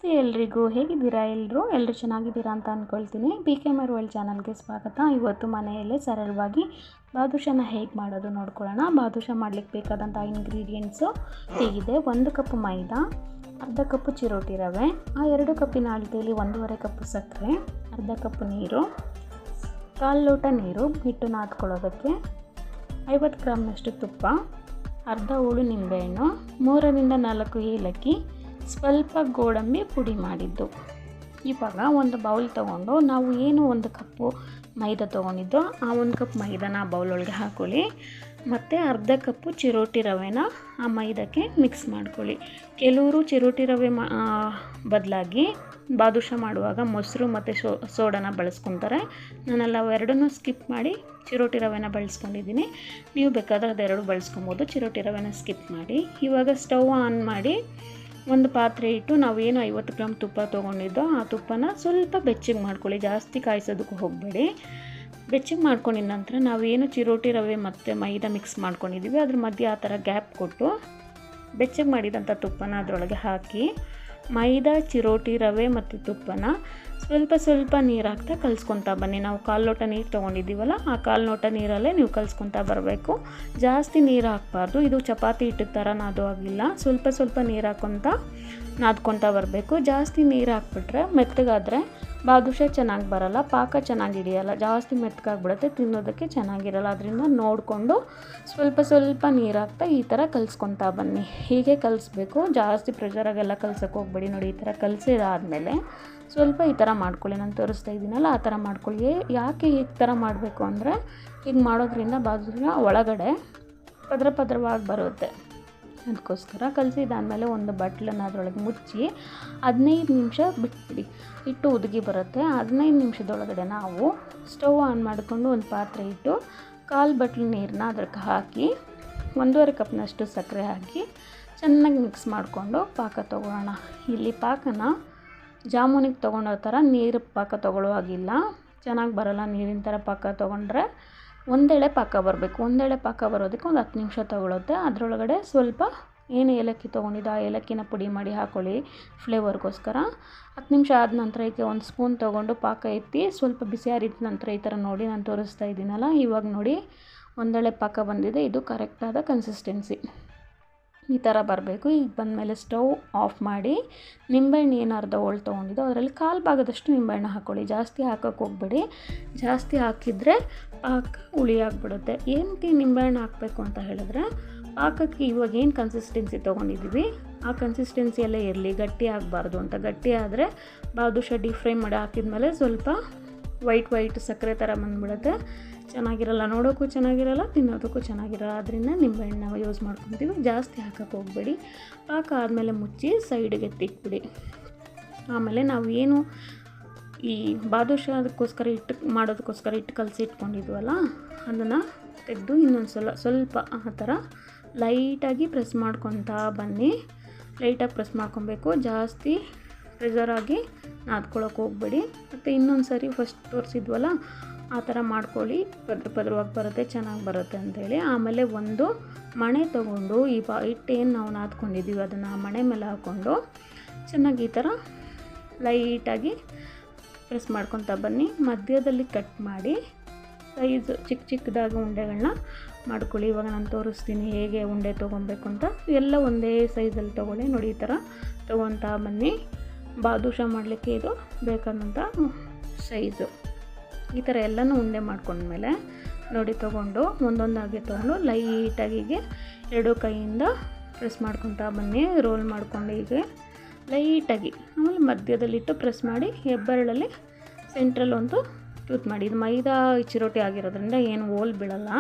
ನಮಸ್ತೆ ಎಲ್ರಿಗೂ, ಹೇಗಿದ್ದೀರಾ? ಎಲ್ಲರೂ ಚೆನ್ನಾಗಿದ್ದೀರಾ ಅಂತ ಅಂದ್ಕೊಳ್ತೀನಿ. BKMR ವರ್ಲ್ಡ್ ಚಾನಲ್ಗೆ ಸ್ವಾಗತ. ಇವತ್ತು ಮನೆಯಲ್ಲೇ ಸರಳವಾಗಿ ಬಾದುಷಾನ ಹೇಗೆ ಮಾಡೋದು ನೋಡ್ಕೊಳ್ಳೋಣ. ಬಾದುಷಾ ಮಾಡಲಿಕ್ಕೆ ಬೇಕಾದಂಥ ಇಂಗ್ರೀಡಿಯೆಂಟ್ಸು ಹೀಗಿದೆ: 1 ಕಪ್ ಮೈದಾ, ಅರ್ಧ ಕಪ್ ಚಿರೋಟಿ ರವೆ, ಆ 2 ಕಪ್ಪಿನ ಅಳತೆಯಲ್ಲಿ 1.5 ಕಪ್ ಸಕ್ಕರೆ, ಅರ್ಧ ಕಪ್ ನೀರು, 1/4 ಲೋಟ ನೀರು ಹಿಟ್ಟು ನಾದ್ಕೊಳ್ಳೋದಕ್ಕೆ, 50 ಗ್ರಾಮ್ನಷ್ಟು ತುಪ್ಪ, ಅರ್ಧ ಹೋಳು ನಿಂಬೆಹಣ್ಣು, 3 ರಿಂದ 4 ಏಲಕ್ಕಿ, ಸ್ವಲ್ಪ ಗೋಡಂಬಿ ಪುಡಿ ಮಾಡಿದ್ದು. ಇವಾಗ ಒಂದು ಬೌಲ್ ತೊಗೊಂಡು ನಾವು ಏನು 1 ಕಪ್ಪು ಮೈದಾ ತೊಗೊಂಡಿದ್ದೋ ಆ 1 ಕಪ್ ಮೈದಾನ ಬೌಲ್ ಒಳಗೆ ಹಾಕ್ಕೊಳ್ಳಿ. ಮತ್ತು ಅರ್ಧ ಕಪ್ಪು ಚಿರೋಟಿ ರವೆನ ಆ ಮೈದಾಕ್ಕೆ ಮಿಕ್ಸ್ ಮಾಡ್ಕೊಳ್ಳಿ. ಕೆಲವರು ಚಿರೋಟಿ ರವೆ ಬದಲಾಗಿ ಬಾದುಷಾ ಮಾಡುವಾಗ ಮೊಸರು ಮತ್ತು ಸೋಡಾನ ಬಳಸ್ಕೊತಾರೆ. ನಾನೆಲ್ಲ ಅವೆರಡನ್ನೂ ಸ್ಕಿಪ್ ಮಾಡಿ ಚಿರೋಟಿ ರವೆನ ಬಳಸ್ಕೊಂಡಿದ್ದೀನಿ. ನೀವು ಬೇಕಾದರೆ ಅದೆರಡು ಬಳಸ್ಕೊಬೋದು. ಚಿರೋಟಿ ರವೆನ ಸ್ಕಿಪ್ ಮಾಡಿ. ಇವಾಗ ಸ್ಟವ್ ಆನ್ ಮಾಡಿ ಒಂದು ಪಾತ್ರೆ ಇಟ್ಟು ನಾವೇನು 50 ಗ್ರಾಮ್ ತುಪ್ಪ ತೊಗೊಂಡಿದ್ದೋ ಆ ತುಪ್ಪನ ಸ್ವಲ್ಪ ಬೆಚ್ಚಗೆ ಮಾಡ್ಕೊಳ್ಳಿ. ಜಾಸ್ತಿ ಕಾಯಿಸೋದಕ್ಕೆ ಹೋಗಬೇಡಿ. ಬೆಚ್ಚಗೆ ಮಾಡ್ಕೊಂಡಿದ ನಂತರ ನಾವೇನು ಚಿರೋಟಿ ರವೆ ಮತ್ತು ಮೈದಾ ಮಿಕ್ಸ್ ಮಾಡ್ಕೊಂಡಿದ್ದೀವಿ ಅದ್ರ ಮಧ್ಯೆ ಆ ಥರ ಗ್ಯಾಪ್ ಕೊಟ್ಟು ಬೆಚ್ಚಗೆ ಮಾಡಿದಂಥ ತುಪ್ಪನ ಅದರೊಳಗೆ ಹಾಕಿ ಮೈದಾ, ಚಿರೋಟಿ ರವೆ ಮತ್ತು ತುಪ್ಪನ ಸ್ವಲ್ಪ ನೀರು ಹಾಕ್ತಾ ಕಲಿಸ್ಕೊತಾ ಬನ್ನಿ. ನಾವು 1/4 ಲೋಟ ನೀರು ತೊಗೊಂಡಿದ್ದೀವಲ್ಲ ಆ 1/4 ಲೋಟ ನೀರಲ್ಲೇ ನೀವು ಕಲಿಸ್ಕೊತಾ ಬರಬೇಕು. ಜಾಸ್ತಿ ನೀರು ಹಾಕಬಾರ್ದು. ಇದು ಚಪಾತಿ ಹಿಟ್ಟು ಥರ ನಾದುವಾಗಿಲ್ಲ. ಸ್ವಲ್ಪ ನೀರು ಹಾಕ್ಕೊತಾ ನಾದ್ಕೊತಾ ಬರಬೇಕು. ಜಾಸ್ತಿ ನೀರು ಹಾಕ್ಬಿಟ್ರೆ ಮೆತ್ತಗಾದರೆ ಬಾದುಷಾ ಚೆನ್ನಾಗಿ ಬರಲ್ಲ, ಪಾಕ ಚೆನ್ನಾಗಿ ಹಿಡಿಯಲ್ಲ, ಜಾಸ್ತಿ ಮೆತ್ತಗಾಗ್ಬಿಡುತ್ತೆ, ತಿನ್ನೋದಕ್ಕೆ ಚೆನ್ನಾಗಿರಲ್ಲ. ಅದರಿಂದ ನೋಡಿಕೊಂಡು ಸ್ವಲ್ಪ ನೀರು ಹಾಕ್ತಾ ಈ ಥರ ಕಲಿಸ್ಕೊತಾ ಬನ್ನಿ. ಹೀಗೆ ಕಲಿಸ್ಬೇಕು. ಜಾಸ್ತಿ ಪ್ರೆಷರಾಗೆಲ್ಲ ಕಲ್ಸೋಕೆ ಹೋಗ್ಬೇಡಿ. ನೋಡಿ, ಈ ಥರ ಕಲಿಸಿದಾದ್ಮೇಲೆ ಸ್ವಲ್ಪ ಈ ಥರ ಮಾಡ್ಕೊಳ್ಳಿ. ನಾನು ತೋರಿಸ್ತಾ ಇದ್ದೀನಲ್ಲ ಆ ಥರ ಮಾಡ್ಕೊಳ್ಳಿ. ಯಾಕೆ ಈ ಥರ ಮಾಡಬೇಕು ಅಂದರೆ ಹೀಗೆ ಮಾಡೋದ್ರಿಂದ ಬಾದುಷಾ ಒಳಗಡೆ ಪದ್ರವಾಗಿ ಬರುತ್ತೆ. ಅದಕ್ಕೋಸ್ಕರ ಕಲಿಸಿದಾದ್ಮೇಲೆ ಒಂದು ಬಟ್ಲನ್ನು ಅದರೊಳಗೆ ಮುಚ್ಚಿ 15 ನಿಮಿಷ ಬಿಟ್ಬಿಡಿ. ಹಿಟ್ಟು ಉದುಗಿ ಬರುತ್ತೆ. 15 ನಿಮಿಷದೊಳಗಡೆ ನಾವು ಸ್ಟವ್ ಆನ್ ಮಾಡಿಕೊಂಡು ಒಂದು ಪಾತ್ರೆ ಇಟ್ಟು 1/4 ಬಟ್ಲು ನೀರನ್ನ ಅದಕ್ಕೆ ಹಾಕಿ 1.5 ಕಪ್ನಷ್ಟು ಸಕ್ಕರೆ ಹಾಕಿ ಚೆನ್ನಾಗಿ ಮಿಕ್ಸ್ ಮಾಡಿಕೊಂಡು ಪಾಕ ತೊಗೊಳ್ಳೋಣ. ಇಲ್ಲಿ ಪಾಕನ ಜಾಮೂನಿಗೆ ತೊಗೊಳೋ ಥರ ನೀರು ಪಾಕ ತೊಗೊಳ್ಳೋ ಹಾಗಿಲ್ಲ, ಚೆನ್ನಾಗಿ ಬರೋಲ್ಲ. ನೀರಿನ ಥರ ಪಾಕ ತೊಗೊಂಡ್ರೆ ಒಂದೆಳೆ ಪಾಕ ಬರಬೇಕು. ಒಂದೆಳೆ ಪಾಕ ಬರೋದಕ್ಕೆ ಒಂದು 10 ನಿಮಿಷ ತೊಗೊಳುತ್ತೆ. ಅದರೊಳಗಡೆ ಸ್ವಲ್ಪ ಏನು ಏಲಕ್ಕಿ ತೊಗೊಂಡಿದ್ದು ಆ ಏಲಕ್ಕಿನ ಪುಡಿ ಮಾಡಿ ಹಾಕ್ಕೊಳ್ಳಿ ಫ್ಲೇವರ್ಗೋಸ್ಕರ. 10 ನಿಮಿಷ ಆದ ನಂತರ ಇದಕ್ಕೆ 1 ಸ್ಪೂನ್ ತೊಗೊಂಡು ಪಾಕ ಎತ್ತಿ ಸ್ವಲ್ಪ ಬಿಸಿ ಆರಿದ ನಂತರ ಈ ಥರ ನೋಡಿ ನಾನು ತೋರಿಸ್ತಾ ಇದ್ದೀನಲ್ಲ, ಇವಾಗ ನೋಡಿ ಒಂದೆಳೆ ಪಾಕ ಬಂದಿದೆ. ಇದು ಕರೆಕ್ಟಾದ ಕನ್ಸಿಸ್ಟೆನ್ಸಿ. ಈ ಥರ ಬರಬೇಕು. ಈಗ ಬಂದಮೇಲೆ ಸ್ಟವ್ ಆಫ್ ಮಾಡಿ ನಿಂಬೆಹಣ್ಣು ಏನು ಅರ್ಧ ಹೋಳು ತೊಗೊಂಡಿದ್ದು ಅದರಲ್ಲಿ 1/4 ಭಾಗದಷ್ಟು ನಿಂಬೆಹಣ್ಣು ಹಾಕ್ಕೊಳ್ಳಿ. ಜಾಸ್ತಿ ಹಾಕೋಕ್ಕೆ ಹೋಗಬೇಡಿ. ಜಾಸ್ತಿ ಹಾಕಿದರೆ ಪಾಕ ಹುಳಿಯಾಗಿಬಿಡುತ್ತೆ. ಏನಕ್ಕೆ ನಿಂಬೆಹಣ್ಣು ಹಾಕಬೇಕು ಅಂತ ಹೇಳಿದ್ರೆ ಪಾಕಕ್ಕೆ ಇವಾಗ ಏನು ಕನ್ಸಿಸ್ಟೆನ್ಸಿ ತೊಗೊಂಡಿದ್ದೀವಿ ಆ ಕನ್ಸಿಸ್ಟೆನ್ಸಿಯಲ್ಲೇ ಇರಲಿ, ಗಟ್ಟಿ ಆಗಬಾರ್ದು ಅಂತ. ಗಟ್ಟಿ ಆದರೆ ಬಾದುಷಾ ಡೀಪ್ ಫ್ರೈ ಮಾಡಿ ಹಾಕಿದ್ಮೇಲೆ ಸ್ವಲ್ಪ ವೈಟ್ ಸಕ್ಕರೆ ಥರ ಬಂದುಬಿಡುತ್ತೆ, ಚೆನ್ನಾಗಿರಲ್ಲ, ನೋಡೋಕ್ಕೂ ಚೆನ್ನಾಗಿರಲ್ಲ, ತಿನ್ನೋದಕ್ಕೂ ಚೆನ್ನಾಗಿರಲ್ಲ. ಅದರಿಂದ ನಿಂಬೆಹಣ್ಣು ನಾವು ಯೂಸ್ ಮಾಡ್ಕೊತೀವಿ. ಜಾಸ್ತಿ ಹಾಕೋಕ್ಕೆ ಹೋಗಬೇಡಿ. ಪಾಕ ಆದಮೇಲೆ ಮುಚ್ಚಿ ಸೈಡಿಗೆ ಎತ್ತಿಟ್ಬಿಡಿ. ಆಮೇಲೆ ನಾವು ಏನು ಈ ಬಾದುಷಾದಕ್ಕೋಸ್ಕರ ಮಾಡೋದಕ್ಕೋಸ್ಕರ ಹಿಟ್ಟು ಕಲಸಿ ಇಟ್ಕೊಂಡಿದ್ವಲ್ಲ ಅದನ್ನು ತೆಗೆದು ಇನ್ನೊಂದು ಸ್ವಲ್ಪ ಆ ಥರ ಲೈಟಾಗಿ ಪ್ರೆಸ್ ಮಾಡ್ಕೊತಾ ಬನ್ನಿ. ಲೈಟಾಗಿ ಪ್ರೆಸ್ ಮಾಡ್ಕೊಬೇಕು. ಜಾಸ್ತಿ ಪ್ರೆಷರಾಗಿ ನಾದ್ಕೊಳ್ಳೋಕೆ ಹೋಗಬೇಡಿ. ಮತ್ತು ಇನ್ನೊಂದು ಸರಿ ಫಸ್ಟ್ ತೋರಿಸಿದ್ವಲ್ಲ ಆ ಥರ ಮಾಡ್ಕೊಳ್ಳಿ. ಪದ್ರವಾಗಿ ಬರುತ್ತೆ, ಚೆನ್ನಾಗಿ ಬರುತ್ತೆ ಅಂಥೇಳಿ. ಆಮೇಲೆ ಒಂದು ಮಣೆ ತೊಗೊಂಡು ಈ ಹಿಟ್ಟೇನು ನಾವು ನಾದ್ಕೊಂಡಿದ್ದೀವಿ ಅದನ್ನು ಆ ಮಣೆ ಮೇಲೆ ಹಾಕ್ಕೊಂಡು ಚೆನ್ನಾಗಿ ಈ ಥರ ಲೈಟಾಗಿ ಪ್ರೆಸ್ ಮಾಡ್ಕೊತಾ ಬನ್ನಿ. ಮಧ್ಯದಲ್ಲಿ ಕಟ್ ಮಾಡಿ ಸೈಜ್ ಚಿಕ್ಕದಾಗಿ ಉಂಡೆಗಳನ್ನ ಮಾಡ್ಕೊಳ್ಳಿ. ಇವಾಗ ನಾನು ತೋರಿಸ್ತೀನಿ ಹೇಗೆ ಉಂಡೆ ತೊಗೊಬೇಕು ಅಂತ. ಎಲ್ಲ ಒಂದೇ ಸೈಜಲ್ಲಿ ತೊಗೊಳ್ಳಿ. ನೋಡಿ, ಈ ಥರ ತೊಗೊತಾ ಬನ್ನಿ. ಬಾದುಷಾ ಮಾಡಲಿಕ್ಕೆ ಇದು ಬೇಕಾದಂಥ ಸೈಜು. ಈ ಥರ ಎಲ್ಲನೂ ಉಂಡೆ ಮಾಡ್ಕೊಂಡ್ಮೇಲೆ ನೋಡಿ ತೊಗೊಂಡು ಒಂದೊಂದಾಗಿ ತೊಗೊಂಡು ಲೈಟಾಗಿ 2 ಕೈಯಿಂದ ಪ್ರೆಸ್ ಮಾಡ್ಕೊತಾ ಬನ್ನಿ. ರೋಲ್ ಮಾಡ್ಕೊಂಡು ಹೀಗೆ ಲೈಟಾಗಿ ಆಮೇಲೆ ಮಧ್ಯದಲ್ಲಿಟ್ಟು ಪ್ರೆಸ್ ಮಾಡಿ ಹೆಬ್ಬೆರಳಲ್ಲಿ ಸೆಂಟ್ರಲ್ಲಿ ಒಂದು ತೂತ್ ಮಾಡಿ. ಇದು ಮೈದಾ ಚಿರೋಟಿ ಆಗಿರೋದ್ರಿಂದ ಏನು ಹೋಲ್ ಬೀಳಲ್ಲ.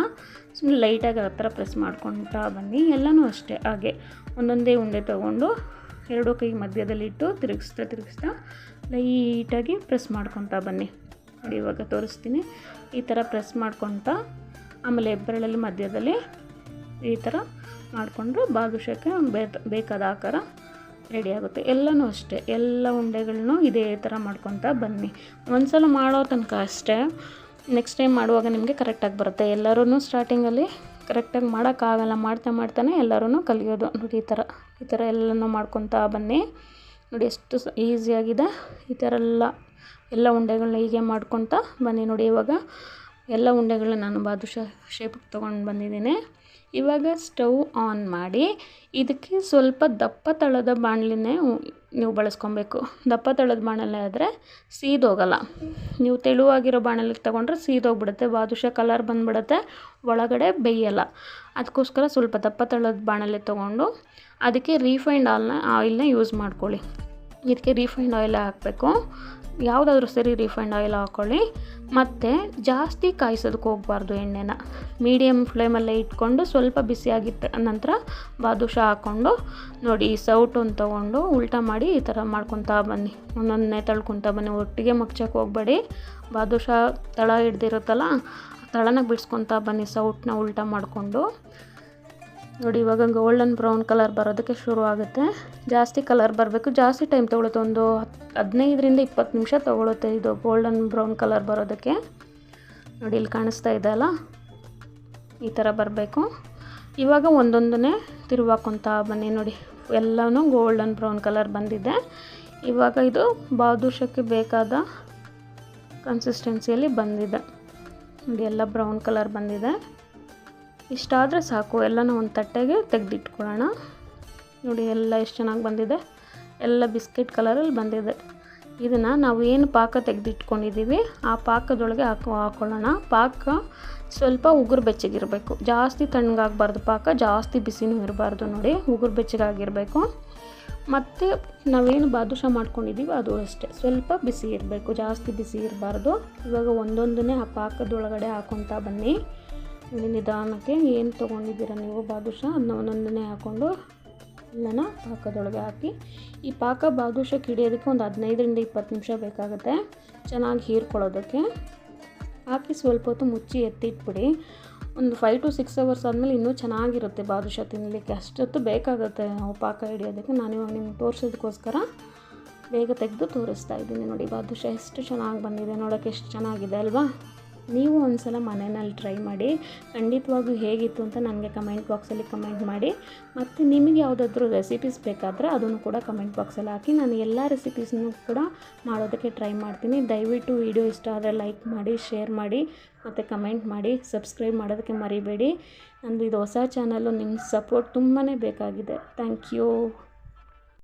ಸುಮ್ಮನೆ ಲೈಟಾಗಿ ಆ ಥರ ಪ್ರೆಸ್ ಮಾಡ್ಕೊತಾ ಬನ್ನಿ. ಎಲ್ಲನೂ ಅಷ್ಟೇ ಹಾಗೆ ಒಂದೊಂದೇ ಉಂಡೆ ತೊಗೊಂಡು 2 ಕೈ ಮಧ್ಯದಲ್ಲಿಟ್ಟು ತಿರುಗಿಸ್ತಾ ಲೈಟಾಗಿ ಪ್ರೆಸ್ ಮಾಡ್ಕೊತಾ ಬನ್ನಿ. ನೋಡಿ, ಇವಾಗ ತೋರಿಸ್ತೀನಿ. ಈ ಥರ ಪ್ರೆಸ್ ಮಾಡ್ಕೊತಾ ಆಮೇಲೆ ಹೆಬ್ಬೆರಳಲ್ಲಿ ಮಧ್ಯದಲ್ಲಿ ಈ ಥರ ಮಾಡಿಕೊಂಡ್ರೆ ಬಾದುಷಾಕ್ಕೆ ಬೇಕಾದ ಆಕಾರ ರೆಡಿ ಆಗುತ್ತೆ. ಎಲ್ಲನೂ ಅಷ್ಟೇ, ಎಲ್ಲ ಉಂಡೆಗಳನ್ನೂ ಇದೇ ಥರ ಮಾಡ್ಕೊತಾ ಬನ್ನಿ. ಒಂದು ಸಲ ಮಾಡೋ ತನಕ ಅಷ್ಟೇ, ನೆಕ್ಸ್ಟ್ ಟೈಮ್ ಮಾಡುವಾಗ ನಿಮಗೆ ಕರೆಕ್ಟಾಗಿ ಬರುತ್ತೆ. ಎಲ್ಲರೂ ಸ್ಟಾರ್ಟಿಂಗಲ್ಲಿ ಕರೆಕ್ಟಾಗಿ ಮಾಡೋಕ್ಕಾಗಲ್ಲ, ಮಾಡ್ತಾನೆ ಎಲ್ಲರೂ ಕಲಿಯೋದು. ನೋಡಿ, ಈ ಥರ ಎಲ್ಲನೂ ಮಾಡ್ಕೊತಾ ಬನ್ನಿ. ನೋಡಿ ಎಷ್ಟು ಈಸಿಯಾಗಿದೆ. ಈ ಥರ ಎಲ್ಲ ಉಂಡೆಗಳನ್ನ ಹೀಗೆ ಮಾಡ್ಕೊತ ಬನ್ನಿ. ನೋಡಿ ಇವಾಗ ಎಲ್ಲ ಉಂಡೆಗಳನ್ನ ನಾನು ಬಾದುಷಾ ಶೇಪಿಗೆ ತೊಗೊಂಡು ಬಂದಿದ್ದೀನಿ. ಇವಾಗ ಸ್ಟವ್ ಆನ್ ಮಾಡಿ ಇದಕ್ಕೆ ಸ್ವಲ್ಪ ದಪ್ಪ ತಳದ ಬಾಣಲಿನೇ ನೀವು ಬಳಸ್ಕೊಬೇಕು. ದಪ್ಪ ತಳದ ಬಾಣಲೆ ಆದರೆ ಸೀದೋಗಲ್ಲ. ನೀವು ತೆಳುವಾಗಿರೋ ಬಾಣಲಿಗೆ ತೊಗೊಂಡ್ರೆ ಸೀದೋಗ್ಬಿಡುತ್ತೆ, ಬಾದುಷಾ ಕಲರ್ ಬಂದುಬಿಡುತ್ತೆ, ಒಳಗಡೆ ಬೇಯಲ್ಲ. ಅದಕ್ಕೋಸ್ಕರ ಸ್ವಲ್ಪ ದಪ್ಪ ತಳದ ಬಾಣಲೆ ತೊಗೊಂಡು ಅದಕ್ಕೆ ರೀಫೈಂಡ್ ಆಯಿಲ್ನ ಯೂಸ್ ಮಾಡ್ಕೊಳ್ಳಿ. ಇದಕ್ಕೆ ರೀಫೈಂಡ್ ಆಯಿಲ್ ಹಾಕಬೇಕು, ಯಾವುದಾದ್ರೂ ಸರಿ ರೀಫೈಂಡ್ ಆಯಿಲ್ ಹಾಕ್ಕೊಳ್ಳಿ. ಮತ್ತು ಜಾಸ್ತಿ ಕಾಯಿಸೋದಕ್ಕೆ ಹೋಗಬಾರ್ದು, ಎಣ್ಣೆನ ಮೀಡಿಯಮ್ ಫ್ಲೇಮಲ್ಲೇ ಇಟ್ಕೊಂಡು ಸ್ವಲ್ಪ ಬಿಸಿಯಾಗಿದ್ದ ನಂತರ ಬಾದುಷಾ ಹಾಕ್ಕೊಂಡು ನೋಡಿ ಈ ಸೌಟನ್ನು ತೊಗೊಂಡು ಉಲ್ಟಾ ಮಾಡಿ ಈ ಥರ ಮಾಡ್ಕೊತಾ ಬನ್ನಿ. ಒಂದೊಂದನ್ನೇ ತಳ್ಕೊತಾ ಬನ್ನಿ, ಒಟ್ಟಿಗೆ ಮಗ್ಚಕ್ಕೆ ಹೋಗಬೇಡಿ. ಬಾದುಷಾ ತಳ ಹಿಡ್ದಿರುತ್ತಲ್ಲ, ತಳನ ಬಿಡಿಸ್ಕೊತಾ ಬನ್ನಿ ಸೌಟನ್ನ ಉಲ್ಟಾ ಮಾಡಿಕೊಂಡು. ನೋಡಿ ಇವಾಗ ಗೋಲ್ಡನ್ ಬ್ರೌನ್ ಕಲರ್ ಬರೋದಕ್ಕೆ ಶುರು ಆಗುತ್ತೆ. ಜಾಸ್ತಿ ಕಲರ್ ಬರಬೇಕು, ಜಾಸ್ತಿ ಟೈಮ್ ತೊಗೊಳುತ್ತೆ, ಒಂದು 15ರಿಂದ 20 ನಿಮಿಷ ತೊಗೊಳುತ್ತೆ ಇದು ಗೋಲ್ಡನ್ ಬ್ರೌನ್ ಕಲರ್ ಬರೋದಕ್ಕೆ. ನೋಡಿ ಇಲ್ಲಿ ಕಾಣಿಸ್ತಾ ಇದೆ ಅಲ್ಲ, ಈ ಥರ ಬರಬೇಕು. ಇವಾಗ ಒಂದೊಂದನ್ನೇ ತಿರುವಾಕೊತಾ ಬನ್ನಿ. ನೋಡಿ ಎಲ್ಲನೂ ಗೋಲ್ಡನ್ ಬ್ರೌನ್ ಕಲರ್ ಬಂದಿದೆ. ಇವಾಗ ಇದು ಬಾದುಷಕ್ಕೆ ಬೇಕಾದ ಕನ್ಸಿಸ್ಟೆನ್ಸಿಯಲ್ಲಿ ಬಂದಿದೆ. ನೋಡಿ ಎಲ್ಲ ಬ್ರೌನ್ ಕಲರ್ ಬಂದಿದೆ. ಇಷ್ಟಾದರೆ ಸಾಕು, ಎಲ್ಲನೂ ಒಂದು ತಟ್ಟೆಗೆ ತೆಗೆದಿಟ್ಕೊಳ್ಳೋಣ. ನೋಡಿ ಎಲ್ಲ ಎಷ್ಟು ಚೆನ್ನಾಗಿ ಬಂದಿದೆ, ಎಲ್ಲ ಬಿಸ್ಕೆಟ್ ಕಲರಲ್ಲಿ ಬಂದಿದೆ. ಇದನ್ನು ನಾವು ಏನು ಪಾಕ ತೆಗೆದಿಟ್ಕೊಂಡಿದ್ದೀವಿ ಆ ಪಾಕದೊಳಗೆ ಹಾಕ್ಕೊಳ್ಳೋಣ. ಪಾಕ ಸ್ವಲ್ಪ ಉಗುರು ಬೆಚ್ಚಗಿರಬೇಕು, ಜಾಸ್ತಿ ತಣ್ಣಗಾಗಬಾರ್ದು, ಪಾಕ ಜಾಸ್ತಿ ಬಿಸಿನೂ ಇರಬಾರ್ದು. ನೋಡಿ ಉಗುರು ಬೆಚ್ಚಗಾಗಿರಬೇಕು. ಮತ್ತು ನಾವೇನು ಬಾದುಷಾ ಮಾಡ್ಕೊಂಡಿದ್ದೀವಿ ಅದು ಅಷ್ಟೇ ಸ್ವಲ್ಪ ಬಿಸಿ ಇರಬೇಕು, ಜಾಸ್ತಿ ಬಿಸಿ ಇರಬಾರ್ದು. ಇವಾಗ ಒಂದೊಂದನ್ನೇ ಆ ಪಾಕದೊಳಗಡೆ ಹಾಕ್ಕೊತಾ ಬನ್ನಿ. ನೋಡಿ ನಿಧಾನಕ್ಕೆ ಏನು ತೊಗೊಂಡಿದ್ದೀರ ನೀವು ಬಾದುಷಾ ಅದನ್ನ ಒಂದೊಂದನ್ನೇ ಹಾಕ್ಕೊಂಡು ಎಲ್ಲನ ಪಾಕದೊಳಗೆ ಹಾಕಿ. ಈ ಪಾಕ ಬಾದುಷಕ್ಕೆ ಹಿಡಿಯೋದಕ್ಕೆ ಒಂದು 15ರಿಂದ 20 ನಿಮಿಷ ಬೇಕಾಗುತ್ತೆ ಚೆನ್ನಾಗಿ ಹೀರ್ಕೊಳ್ಳೋದಕ್ಕೆ. ಹಾಕಿ ಸ್ವಲ್ಪ ಹೊತ್ತು ಮುಚ್ಚಿ ಎತ್ತಿಟ್ಬಿಡಿ. ಒಂದು 5 to 6 hours ಆದಮೇಲೆ ಇನ್ನೂ ಚೆನ್ನಾಗಿರುತ್ತೆ ಬಾದುಷಾ ತಿನ್ನಲಿಕ್ಕೆ. ಅಷ್ಟೊತ್ತು ಬೇಕಾಗುತ್ತೆ ನಾವು ಪಾಕ ಹಿಡಿಯೋದಕ್ಕೆ. ನಾನಿವಾಗ ನಿಮ್ಗೆ ತೋರಿಸೋದಕ್ಕೋಸ್ಕರ ಬೇಗ ತೆಗೆದು ತೋರಿಸ್ತಾ ಇದ್ದೀನಿ. ನೋಡಿ ಬಾದುಷಾ ಎಷ್ಟು ಚೆನ್ನಾಗಿ ಬಂದಿದೆ, ನೋಡೋಕ್ಕೆ ಎಷ್ಟು ಚೆನ್ನಾಗಿದೆ ಅಲ್ವಾ. ನೀವು ಒಂದು ಸಲ ಮನೆಯಲ್ಲಿ ಟ್ರೈ ಮಾಡಿ, ಖಂಡಿತವಾಗೂ ಹೇಗಿತ್ತು ಅಂತ ನನಗೆ ಕಮೆಂಟ್ ಬಾಕ್ಸಲ್ಲಿ ಕಮೆಂಟ್ ಮಾಡಿ. ಮತ್ತು ನಿಮಗೆ ಯಾವುದಾದ್ರೂ ರೆಸಿಪೀಸ್ ಬೇಕಾದರೆ ಅದನ್ನು ಕೂಡ ಕಮೆಂಟ್ ಬಾಕ್ಸಲ್ಲಿ ಹಾಕಿ. ನಾನು ಎಲ್ಲ ರೆಸಿಪೀಸ್ನೂ ಕೂಡ ಮಾಡೋದಕ್ಕೆ ಟ್ರೈ ಮಾಡ್ತೀನಿ. ದಯವಿಟ್ಟು ವಿಡಿಯೋ ಇಷ್ಟ ಆದರೆ ಲೈಕ್ ಮಾಡಿ, ಶೇರ್ ಮಾಡಿ ಮತ್ತು ಕಮೆಂಟ್ ಮಾಡಿ. ಸಬ್ಸ್ಕ್ರೈಬ್ ಮಾಡೋದಕ್ಕೆ ಮರಿಬೇಡಿ. ನಂದು ಇದು ಹೊಸ ಚಾನಲ್ಲು, ನಿಮ್ಮ ಸಪೋರ್ಟ್ ತುಂಬಾ ಬೇಕಾಗಿದೆ. Thank you.